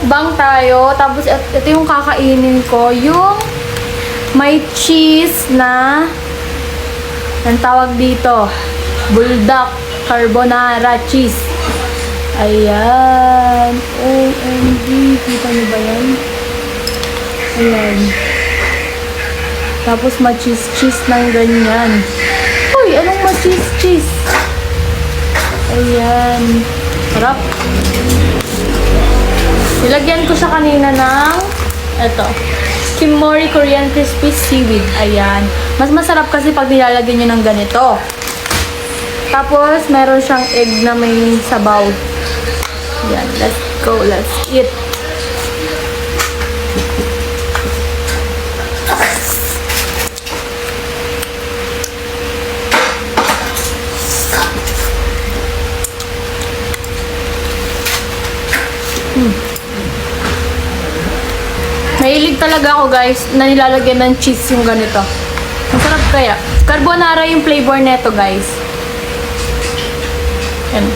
mukbang tayo. Tapos ito yung kakainin ko. Yung may cheese na ang tawag dito, bulldog carbonara cheese. Ayan. OMG. Kita niyo ba yan? Ayan. Tapos ma-cheese ng ganyan. Uy, anong ma-cheese? Ayan. Sarap. Nilagyan ko siya kanina ng eto, Kimori Korean Crispy Seaweed. Ayan. Mas masarap kasi pag nilalagyan nyo ng ganito. Tapos, meron siyang egg na may sabaw. Ayan. Let's go. Let's eat. Mahilig talaga ako guys na nilalagyan ng cheese yung ganito. Masarap kaya. Carbonara yung flavor neto guys. Yan.